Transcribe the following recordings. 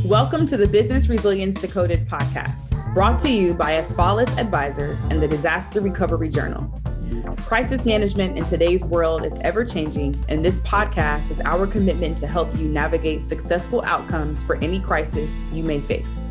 Welcome to the Business Resilience Decoded podcast, brought to you by Asfalis Advisors and the Disaster Recovery Journal. Crisis management in today's world is ever-changing, and this podcast is our commitment to help you navigate successful outcomes for any crisis you may face.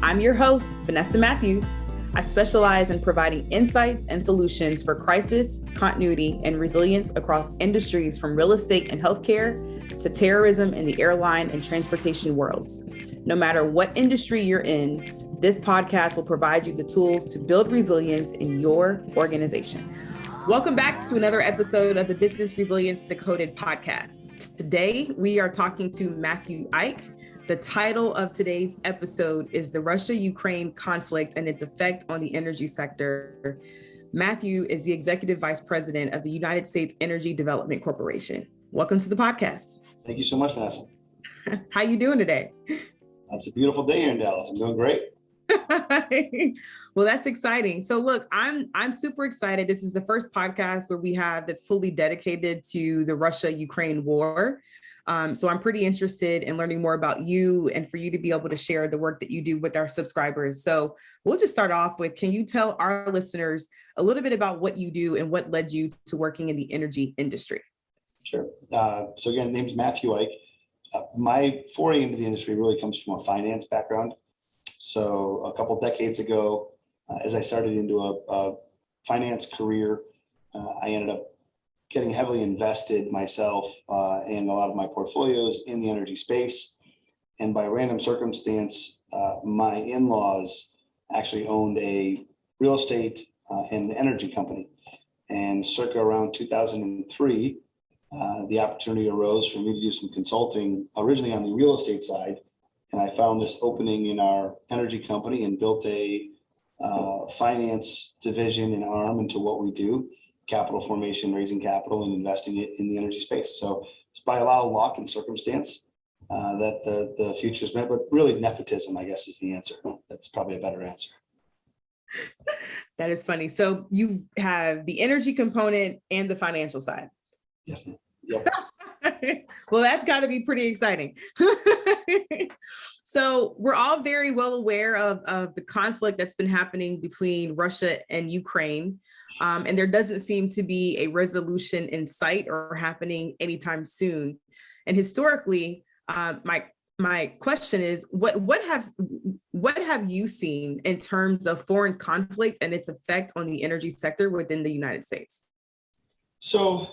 I'm your host, Vanessa Matthews. I specialize in providing insights and solutions for crisis, continuity, and resilience across industries from real estate and healthcare to terrorism in the airline and transportation worlds. No matter what industry you're in, this podcast will provide you the tools to build resilience in your organization. Welcome back to another episode of the Business Resilience Decoded podcast. Today, we are talking to Matthew Ike. The title of today's episode is The Russia-Ukraine Conflict and Its Effect on the Energy Sector. Matthew is the Executive Vice President of the United States Energy Development Corporation. Welcome to the podcast. Thank you so much, Vanessa. How you doing today? It's a beautiful day here in Dallas. I'm doing great. Well, that's exciting. So look, I'm super excited. This is the first podcast where we have that's fully dedicated to the Russia-Ukraine war. So I'm pretty interested in learning more about you and for you to be able to share the work that you do with our subscribers. So we'll just start off with, can you tell our listeners a little bit about what you do and what led you to working in the energy industry? Sure. So again, name's Matthew Ike. My foray into the industry really comes from a finance background. So a couple decades ago, as I started into a finance career, I ended up getting heavily invested myself and a lot of my portfolios in the energy space. And by random circumstance, my in-laws actually owned a real estate and energy company. And circa around 2003, the opportunity arose for me to do some consulting originally on the real estate side. And I found this opening in our energy company and built a finance division and arm into what we do. Capital formation, raising capital, and investing it in the energy space. So it's by a lot of luck and circumstance that the future's met, but really nepotism, I guess, is the answer. That's probably a better answer. That is funny. So you have the energy component and the financial side. Yes, ma'am. Yep. Well, that's got to be pretty exciting. So we're all very well aware of the conflict that's been happening between Russia and Ukraine. And there doesn't seem to be a resolution in sight or happening anytime soon. And historically, my question is, what have you seen in terms of foreign conflict and its effect on the energy sector within the United States? So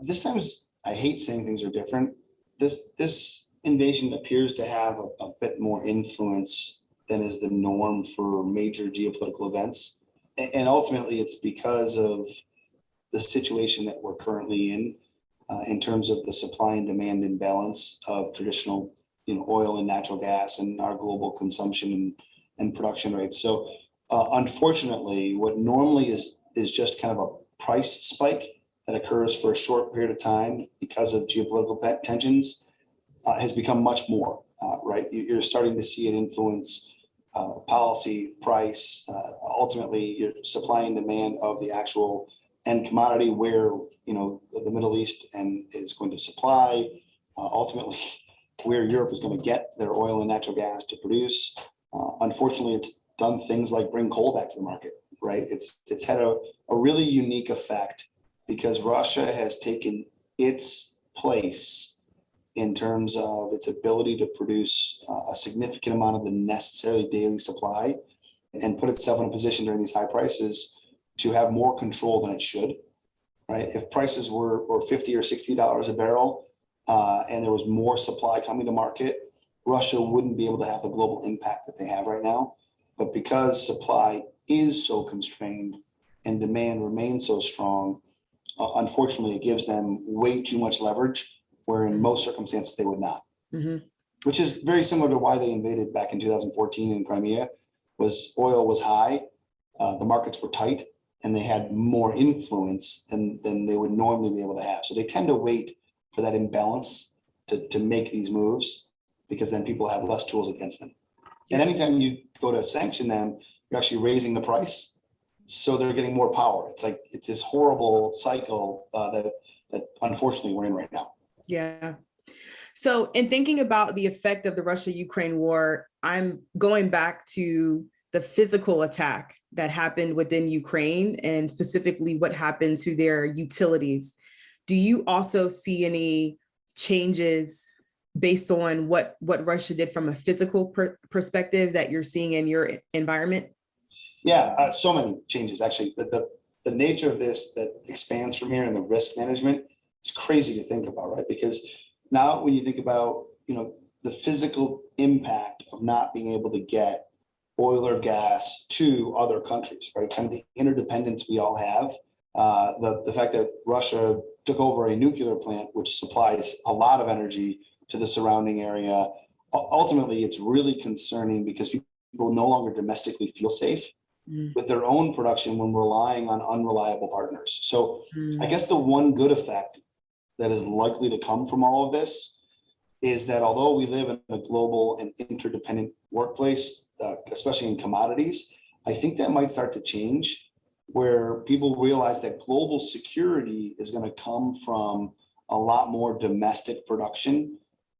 this time, I hate saying things are different. This invasion appears to have a bit more influence than is the norm for major geopolitical events. And ultimately, it's because of the situation that we're currently in terms of the supply and demand imbalance of traditional, oil and natural gas and our global consumption and production rates. So, unfortunately, what normally is just kind of a price spike that occurs for a short period of time because of geopolitical tensions has become much more, right? You're starting to see it influence policy, price, ultimately your supply and demand of the actual end commodity where, the Middle East is going to supply, ultimately where Europe is going to get their oil and natural gas to produce. Unfortunately, it's done things like bring coal back to the market, right? It's had a really unique effect because Russia has taken its place in terms of its ability to produce a significant amount of the necessary daily supply and put itself in a position during these high prices to have more control than it should, right? If prices were $50 or $60 a barrel and there was more supply coming to market, Russia wouldn't be able to have the global impact that they have right now. But because supply is so constrained and demand remains so strong, unfortunately, it gives them way too much leverage, where in most circumstances they would not, which is very similar to why they invaded back in 2014 in Crimea. Was oil was high, the markets were tight, and they had more influence than they would normally be able to have. So they tend to wait for that imbalance to make these moves, because then people have less tools against them. And anytime you go to sanction them, you're actually raising the price, so they're getting more power. It's this horrible cycle that that unfortunately we're in right now. Yeah. So in thinking about the effect of the Russia-Ukraine war, I'm going back to the physical attack that happened within Ukraine and specifically what happened to their utilities. Do you also see any changes based on what Russia did from a physical perspective that you're seeing in your environment? Yeah, so many changes. Actually, the nature of this that expands from here and the risk management, it's crazy to think about, right? Because now when you think about, the physical impact of not being able to get oil or gas to other countries, right? Kind of the interdependence we all have. The fact that Russia took over a nuclear plant, which supplies a lot of energy to the surrounding area. Ultimately, it's really concerning because people no longer domestically feel safe with their own production when relying on unreliable partners. So I guess the one good effect that is likely to come from all of this is that although we live in a global and interdependent workplace, especially in commodities, I think that might start to change where people realize that global security is going to come from a lot more domestic production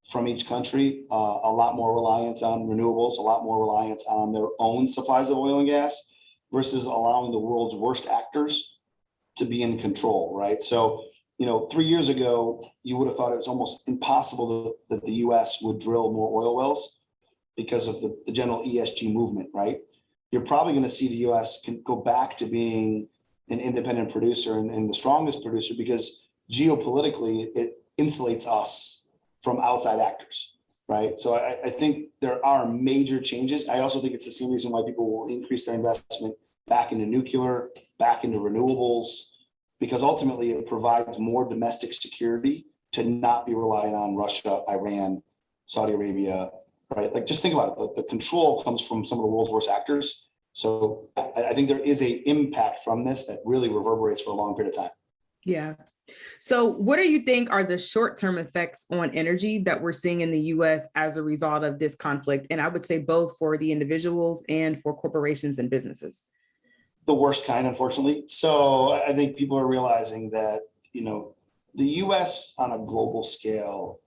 from each country, a lot more reliance on renewables, a lot more reliance on their own supplies of oil and gas versus allowing the world's worst actors to be in control, right? So, 3 years ago, you would have thought it was almost impossible that the US would drill more oil wells because of the general ESG movement, right? You're probably going to see the US can go back to being an independent producer and the strongest producer because geopolitically it insulates us from outside actors, right? So I think there are major changes. I also think it's the same reason why people will increase their investment back into nuclear, back into renewables, because ultimately it provides more domestic security to not be relying on Russia, Iran, Saudi Arabia, right? Like just think about it. The control comes from some of the world's worst actors. So I think there is a impact from this that really reverberates for a long period of time. Yeah. So what do you think are the short-term effects on energy that we're seeing in the US as a result of this conflict? And I would say both for the individuals and for corporations and businesses. The worst kind, unfortunately. So I think people are realizing that, the US on a global scale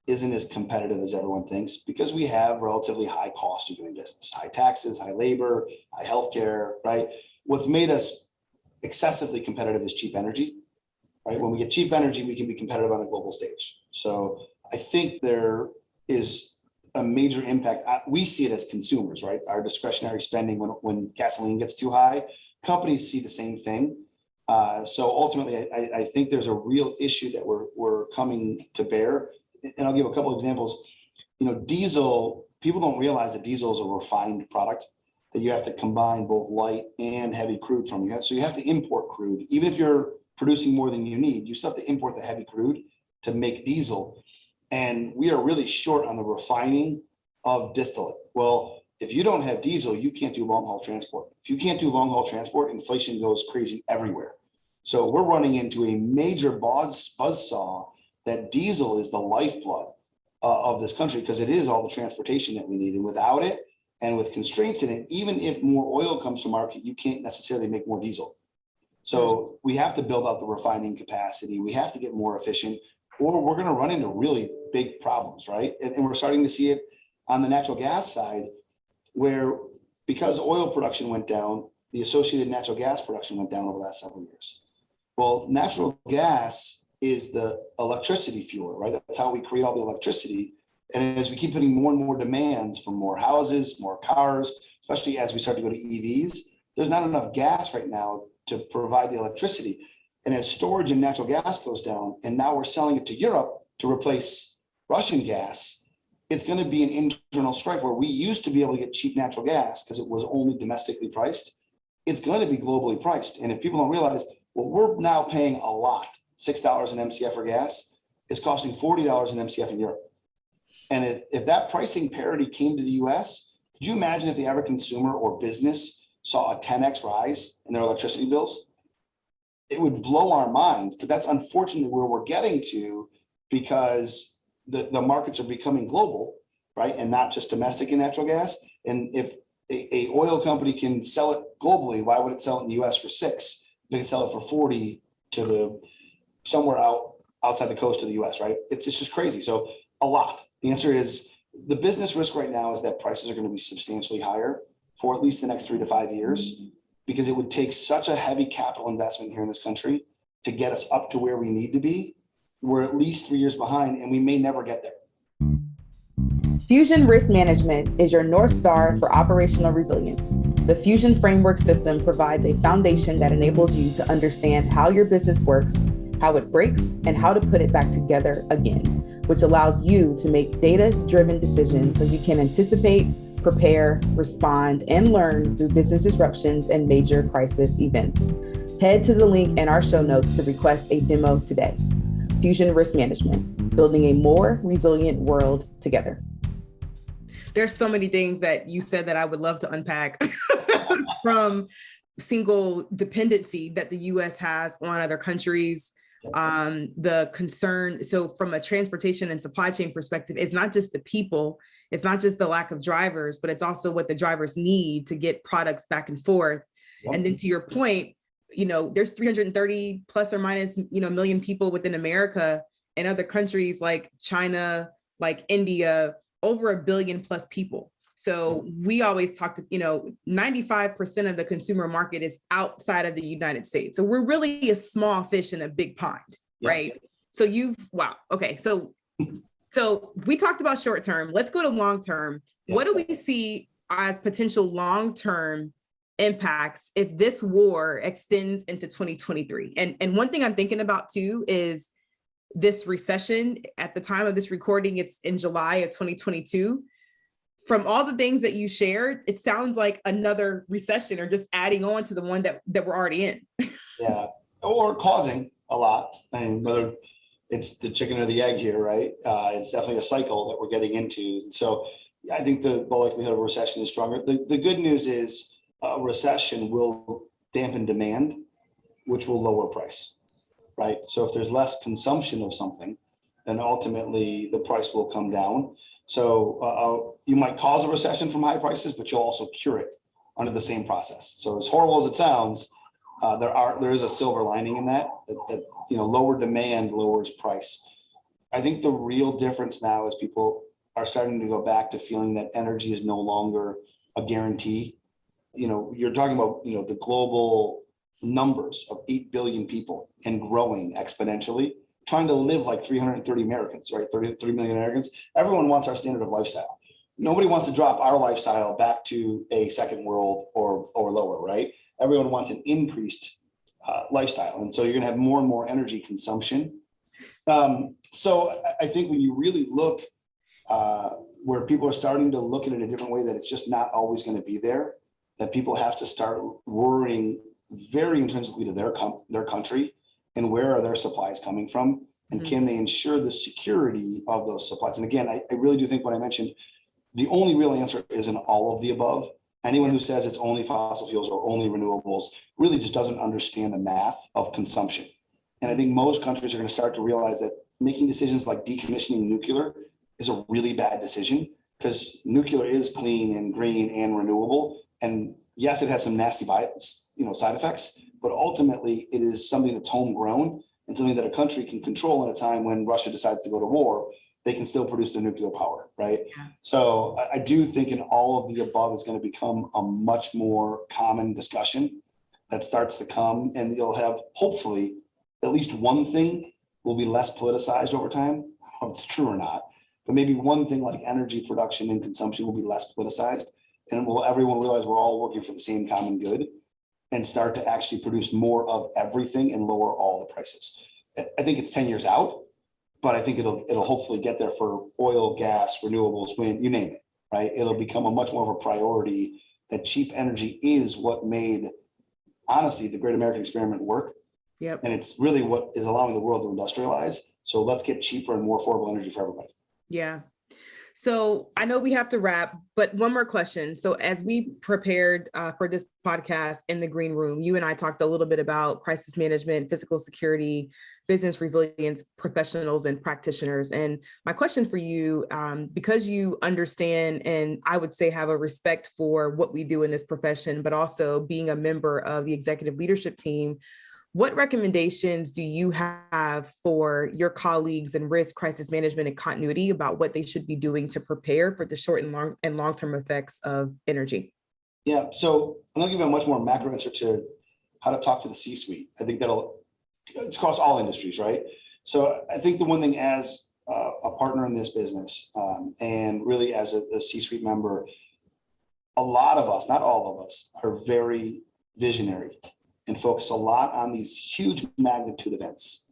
isn't as competitive as everyone thinks because we have relatively high cost of doing business, high taxes, high labor, high healthcare, right? What's made us excessively competitive is cheap energy, right? When we get cheap energy, we can be competitive on a global stage. So I think there is a major impact. We see it as consumers, right? Our discretionary spending when gasoline gets too high, companies see the same thing. So ultimately, I think there's a real issue that we're coming to bear. And I'll give a couple of examples. Diesel, people don't realize that diesel is a refined product that you have to combine both light and heavy crude from. So you have to import crude. Even if you're producing more than you need, you still have to import the heavy crude to make diesel. And we are really short on the refining of distillate. Well, if you don't have diesel, you can't do long haul transport. If you can't do long haul transport, inflation goes crazy everywhere. So we're running into a major buzzsaw that diesel is the lifeblood of this country because it is all the transportation that we need. And without it, and with constraints in it, even if more oil comes to market, you can't necessarily make more diesel. So we have to build out the refining capacity. We have to get more efficient, or we're going to run into really big problems, right? And we're starting to see it on the natural gas side, where because oil production went down, the associated natural gas production went down over the last several years. Well, natural gas is the electricity fuel, right? That's how we create all the electricity. And as we keep putting more and more demands for more houses, more cars, especially as we start to go to EVs, there's not enough gas right now to provide the electricity. And as storage in natural gas goes down, and now we're selling it to Europe to replace Russian gas, it's going to be an internal strife where we used to be able to get cheap natural gas because it was only domestically priced. It's going to be globally priced. And if people don't realize, well, we're now paying a lot. $6 an MCF for gas is costing $40 an MCF in Europe. And if that pricing parity came to the US, could you imagine if the average consumer or business saw a 10x rise in their electricity bills? It would blow our minds, but that's unfortunately where we're getting to because the markets are becoming global, right? And not just domestic in natural gas. And if a oil company can sell it globally, why would it sell it in the US for $6? They can sell it for $40 to somewhere out outside the coast of the US, right? It's just crazy. So a lot. The answer is the business risk right now is that prices are going to be substantially higher for at least the next 3 to 5 years, because it would take such a heavy capital investment here in this country to get us up to where we need to be. We're at least 3 years behind, and we may never get there. Fusion Risk Management is your North Star for operational resilience. The Fusion Framework system provides a foundation that enables you to understand how your business works, how it breaks, and how to put it back together again, which allows you to make data-driven decisions so you can anticipate, prepare, respond, and learn through business disruptions and major crisis events. Head to the link in our show notes to request a demo today. Fusion Risk Management, building a more resilient world together. There's so many things that you said that I would love to unpack from single dependency that the US has on other countries. The concern, so from a transportation and supply chain perspective, it's not just the people, it's not just the lack of drivers, but it's also what the drivers need to get products back and forth. Yep. And then to your point, there's 330 plus or minus, million people within America, and other countries like China, like India, over 1 billion plus people. So we always talk to, 95% of the consumer market is outside of the United States. So we're really a small fish in a big pond, right? So wow. Okay. So we talked about short term. Let's go to long term. What do we see as potential long-term impacts if this war extends into 2023? And one thing I'm thinking about too is this recession. At the time of this recording, it's in July of 2022. From all the things that you shared, it sounds like another recession, or just adding on to the one that we're already in. Yeah, or causing a lot. I mean, whether it's the chicken or the egg here, right? It's definitely a cycle that we're getting into. And so I think the likelihood of a recession is stronger. The good news is a recession will dampen demand, which will lower price, right? So if there's less consumption of something, then ultimately the price will come down. So you might cause a recession from high prices, but you'll also cure it under the same process. So as horrible as it sounds, there is a silver lining in that lower demand lowers price. I think the real difference now is people are starting to go back to feeling that energy is no longer a guarantee. You're talking about the global numbers of 8 billion people and growing exponentially, trying to live like 330 Americans, right? 33 million Americans. Everyone wants our standard of lifestyle. Nobody wants to drop our lifestyle back to a second world or lower, right? Everyone wants an increased lifestyle. And so you're gonna have more and more energy consumption. So I think when you really look where people are starting to look at it in a different way, that it's just not always gonna be there, that people have to start worrying very intrinsically to their country, and where are their supplies coming from, and can they ensure the security of those supplies? And again, I really do think what I mentioned, the only real answer isn't all of the above. Anyone who says it's only fossil fuels or only renewables really just doesn't understand the math of consumption. And I think most countries are going to start to realize that making decisions like decommissioning nuclear is a really bad decision, because nuclear is clean and green and renewable. And yes, it has some nasty side effects, but ultimately it is something that's homegrown and something that a country can control in a time when Russia decides to go to war. They can still produce their nuclear power, right? Yeah. So I do think in all of the above is going to become a much more common discussion that starts to come, and you'll have hopefully at least one thing will be less politicized over time. I don't know if it's true or not, but maybe one thing like energy production and consumption will be less politicized, and will everyone realize we're all working for the same common good, and start to actually produce more of everything and lower all the prices. I think it's 10 years out, but I think it'll hopefully get there for oil, gas, renewables, wind, you name it, right? It'll become a much more of a priority, that cheap energy is what made, honestly, the Great American Experiment work. Yep. And it's really what is allowing the world to industrialize. So let's get cheaper and more affordable energy for everybody. Yeah. So I know we have to wrap, but one more question. So as we prepared for this podcast in the green room, you and I talked a little bit about crisis management, physical security, business resilience professionals and practitioners. And my question for you, because you understand, and I would say have a respect for what we do in this profession, but also being a member of the executive leadership team, What recommendations do you have for your colleagues in risk, crisis management, and continuity about what they should be doing to prepare for the short and long-term effects of energy? Yeah, so I'm going to give you a much more macro answer to how to talk to the C-suite. I think it's across all industries, right? So I think the one thing as a partner in this business and really as a C-suite member, a lot of us, not all of us, are very visionary and focus a lot on these huge magnitude events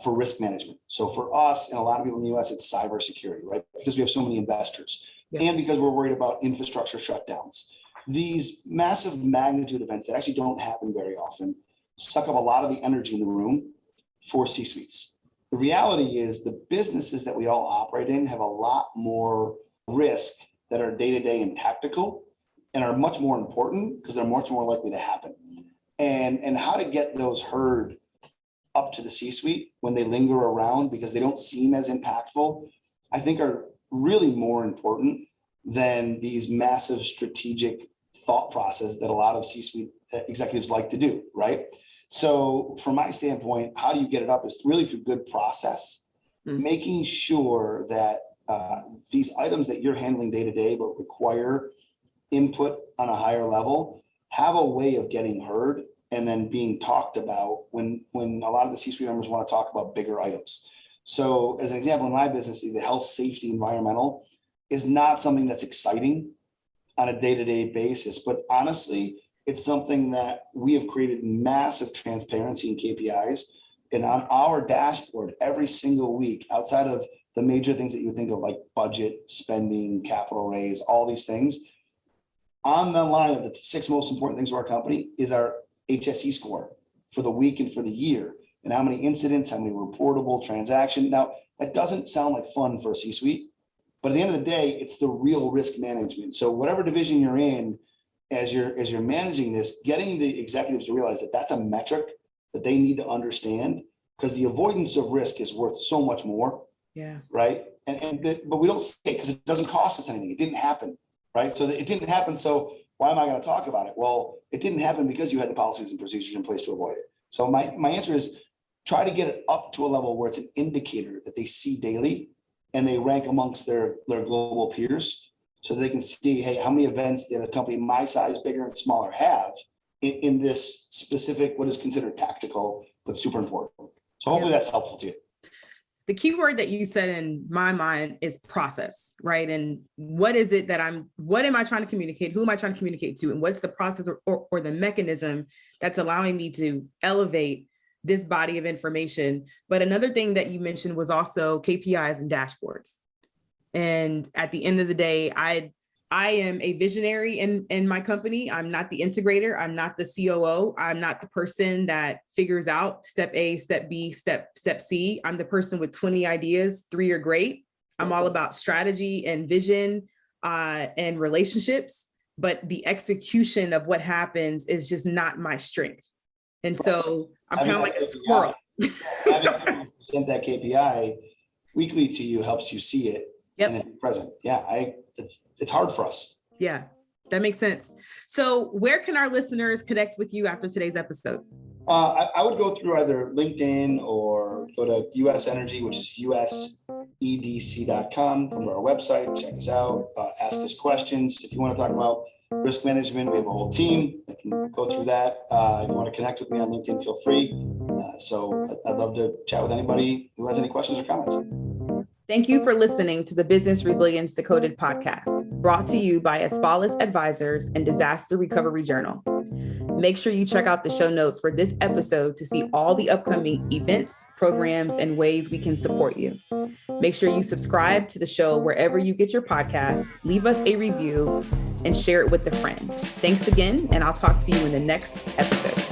for risk management. So for us and a lot of people in the US, it's cybersecurity, right? Because we have so many investors and because we're worried about infrastructure shutdowns. These massive magnitude events that actually don't happen very often suck up a lot of the energy in the room for C-suites. The reality is the businesses that we all operate in have a lot more risk that are day-to-day and tactical and are much more important because they're much more likely to happen. And how to get those heard up to the C-suite when they linger around because they don't seem as impactful, I think are really more important than these massive strategic thought process that a lot of C-suite executives like to do, right? So from my standpoint, how do you get it up is really through good process, making sure that these items that you're handling day to day but require input on a higher level have a way of getting heard and then being talked about when a lot of the C-suite members want to talk about bigger items. So as an example, in my business, the health, safety, environmental is not something that's exciting on a day-to-day basis, but honestly, it's something that we have created massive transparency and KPIs. And on our dashboard every single week, outside of the major things that you would think of like budget, spending, capital raise, all these things, on the line of the 6 most important things to our company is our HSE score for the week and for the year, and how many incidents, how many reportable transactions. Now, that doesn't sound like fun for a C-suite, but at the end of the day, it's the real risk management. So whatever division you're in, as you're managing this, getting the executives to realize that that's a metric that they need to understand because the avoidance of risk is worth so much more. Yeah. Right. But we don't say it because it doesn't cost us anything. It didn't happen. Right. So it didn't happen. So why am I going to talk about it? Well, it didn't happen because you had the policies and procedures in place to avoid it. So my answer is try to get it up to a level where it's an indicator that they see daily and they rank amongst their global peers so they can see, hey, how many events did a company my size, bigger and smaller, have in this specific, what is considered tactical, but super important. So hopefully that's helpful to you. The key word that you said in my mind is process, right? And what is it that what am I trying to communicate? Who am I trying to communicate to? And what's the process or the mechanism that's allowing me to elevate this body of information? But another thing that you mentioned was also KPIs and dashboards. And at the end of the day, I am a visionary in my company. I'm not the integrator. I'm not the COO. I'm not the person that figures out step A, step B, step C. I'm the person with 20 ideas. 3 are great. I'm all about strategy and vision and relationships, but the execution of what happens is just not my strength. And so I'm kind of like a squirrel. Having someone present that KPI weekly to you helps you see it. Yep. And it's present. Yeah, it's hard for us. Yeah, that makes sense. So where can our listeners connect with you after today's episode? I would go through either LinkedIn or go to US Energy, which is usedc.com. Come to our website, check us out, ask us questions. If you want to talk about risk management, we have a whole team that can go through that. If you want to connect with me on LinkedIn, feel free. So I'd love to chat with anybody who has any questions or comments. Thank you for listening to the Business Resilience Decoded podcast, brought to you by Asfalis Advisors and Disaster Recovery Journal. Make sure you check out the show notes for this episode to see all the upcoming events, programs, and ways we can support you. Make sure you subscribe to the show wherever you get your podcasts, leave us a review, and share it with a friend. Thanks again, and I'll talk to you in the next episode.